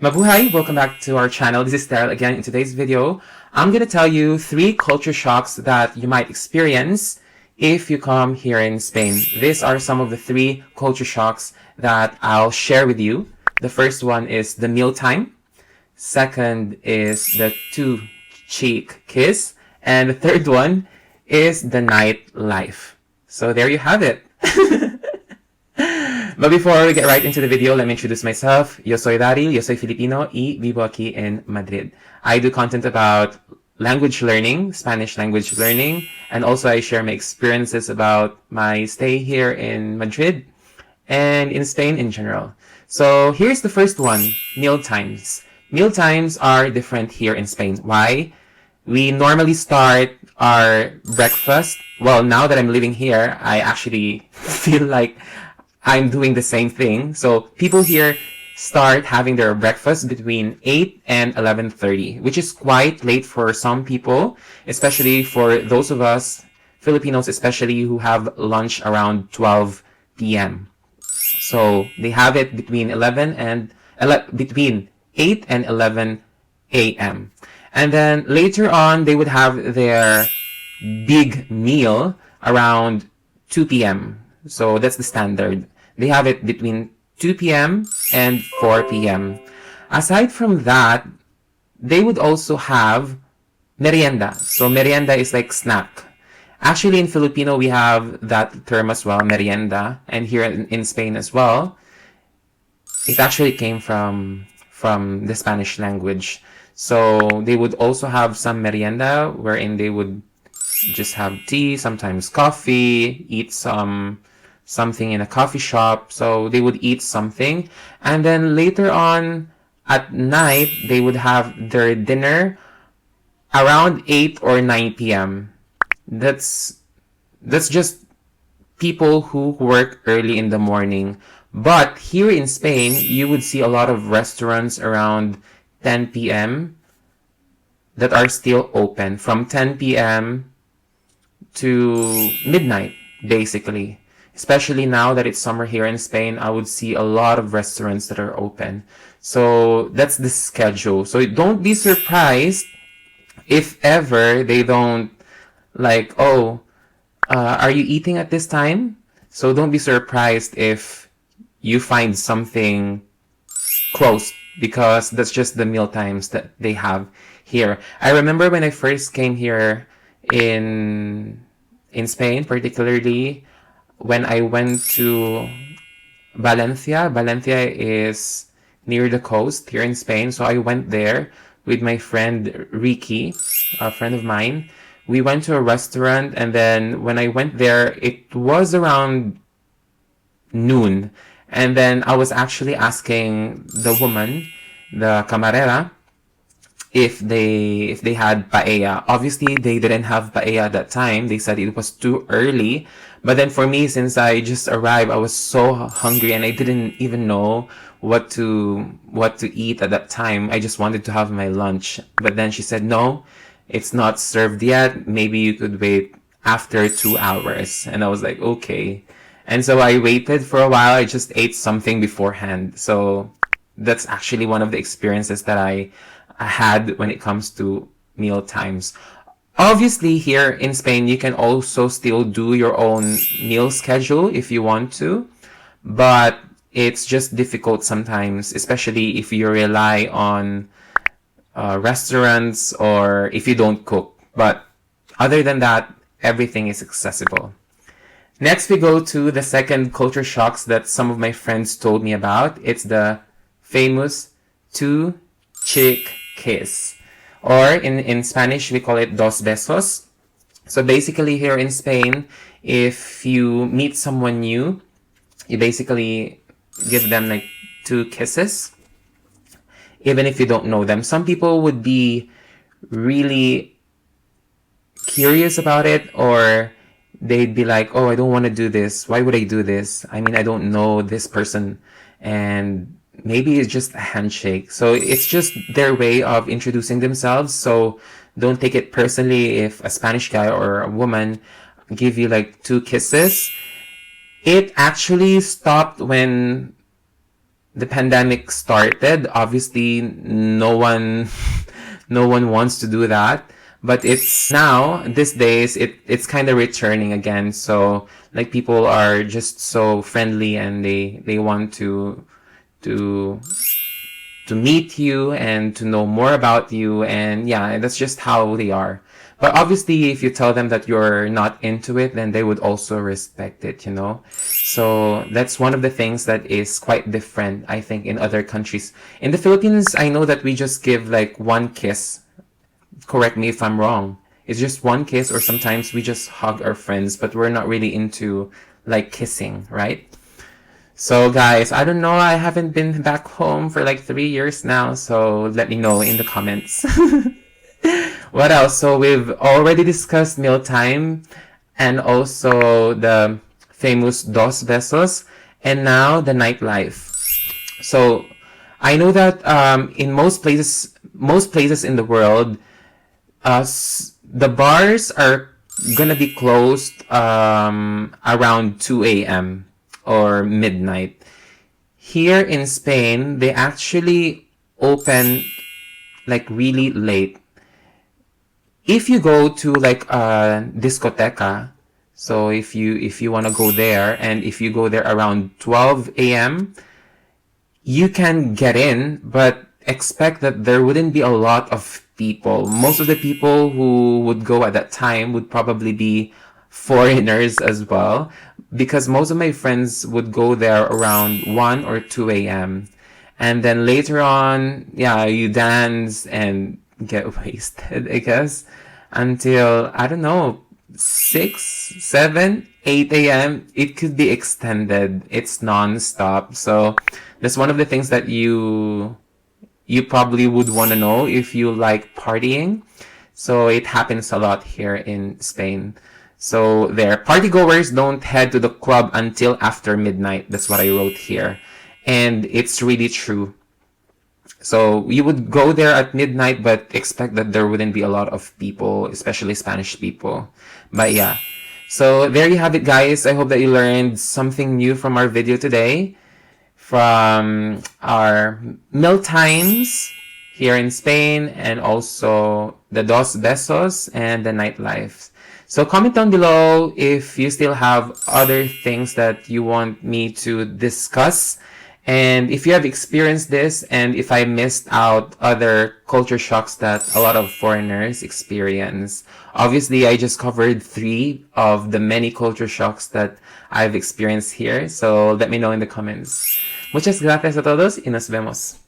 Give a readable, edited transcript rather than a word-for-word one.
Mabuhay! Welcome back to our channel. This is Daryl again. In today's video, I'm going to tell you 3 culture shocks that you might experience if you come here in Spain. These are some of the 3 culture shocks that I'll share with you. The first one is the mealtime. Second is the two-cheek kiss. And the third one is the nightlife. So there you have it. But before we get right into the video, let me introduce myself. Yo soy Daryl, yo soy Filipino y vivo aquí en Madrid. I do content about language learning, Spanish language learning, and also I share my experiences about my stay here in Madrid and in Spain in general. So here's the first one, meal times. Meal times are different here in Spain. Why? We normally start our breakfast. Well, now that I'm living here, I actually feel like I'm doing the same thing. So people here start having their breakfast between 8 and 11:30, which is quite late for some people, especially for those of us Filipinos, especially who have lunch around 12 p.m. So they have it between 8 and 11 a.m. And then later on, they would have their big meal around 2 p.m. So that's the standard. They have it between 2 p.m. and 4 p.m. Aside from that, they would also have merienda. So merienda is like snack. Actually, in Filipino, we have that term as well, merienda. And here in Spain as well, it actually came from the Spanish language. So they would also have some merienda wherein they would just have tea, sometimes coffee, eat something in a coffee shop. So they would eat something. And then later on at night, they would have their dinner around 8 or 9 p.m. That's just people who work early in the morning. But here in Spain, you would see a lot of restaurants around 10 p.m. that are still open from 10 p.m. to midnight, basically. Especially now that it's summer here in Spain, I would see a lot of restaurants that are open. So that's the schedule. So don't be surprised if ever they don't like, are you eating at this time? So don't be surprised if you find something closed, because that's just the meal times that they have here. I remember when I first came here in Spain, particularly when I went to Valencia. Valencia is near the coast here in Spain. So I went there with my friend Ricky, a friend of mine. We went to a restaurant, and then when I went there, it was around noon. And then I was actually asking the woman, the camarera, if they had paella. Obviously, they didn't have paella at that time. They said it was too early. But then for me, since I just arrived, I was so hungry and I didn't even know what to eat at that time. I just wanted to have my lunch. But then she said, no, it's not served yet. Maybe you could wait after 2 hours. And I was like, okay. And so I waited for a while. I just ate something beforehand. So that's actually one of the experiences that I had when it comes to meal times. Obviously, here in Spain, you can also still do your own meal schedule if you want to, but it's just difficult sometimes, especially if you rely on restaurants or if you don't cook. But other than that, everything is accessible. Next, we go to the second culture shocks that some of my friends told me about. It's the famous two-cheek kiss. Or in Spanish, we call it dos besos. So basically here in Spain, if you meet someone new, you basically give them like 2 kisses, even if you don't know them. Some people would be really curious about it, or they'd be like, oh, I don't want to do this. Why would I do this? I mean, I don't know this person. And maybe it's just a handshake. So it's just their way of introducing themselves. So don't take it personally if a Spanish guy or a woman give you like 2 kisses. It actually stopped when the pandemic started, obviously no one no one wants to do that. But it's now, these days, it's kind of returning again. So like people are just so friendly and they want to to meet you and to know more about you. And yeah, that's just how they are. But obviously, if you tell them that you're not into it, then they would also respect it, you know? So that's one of the things that is quite different, I think, in other countries. In the Philippines, I know that we just give like one kiss. Correct me if I'm wrong. It's just one kiss, or sometimes we just hug our friends, but we're not really into like kissing, right? So guys, I don't know, I haven't been back home for like 3 years now, so let me know in the comments. What else? So we've already discussed mealtime and also the famous dos besos, and now the nightlife. So I know that in most places in the world, the bars are gonna be closed around 2 a.m. or midnight. Here in Spain, they actually open like really late. If you go to like a discoteca, so if you want to go there, and if you go there around 12 a.m., you can get in, but expect that there wouldn't be a lot of people. Most of the people who would go at that time would probably be foreigners as well, because most of my friends would go there around 1 or 2 a.m. And then later on, yeah, you dance and get wasted, I guess, until, I don't know, 6, 7, 8 a.m. It could be extended. It's non-stop. So that's one of the things that you probably would want to know if you like partying. So it happens a lot here in Spain. So there, partygoers don't head to the club until after midnight. That's what I wrote here. And it's really true. So you would go there at midnight, but expect that there wouldn't be a lot of people, especially Spanish people. But yeah. So there you have it, guys. I hope that you learned something new from our video today, from our meal times here in Spain, and also the dos besos and the nightlife. So comment down below if you still have other things that you want me to discuss, and if you have experienced this, and if I missed out other culture shocks that a lot of foreigners experience. Obviously, I just covered 3 of the many culture shocks that I've experienced here, so let me know in the comments. Muchas gracias a todos y nos vemos.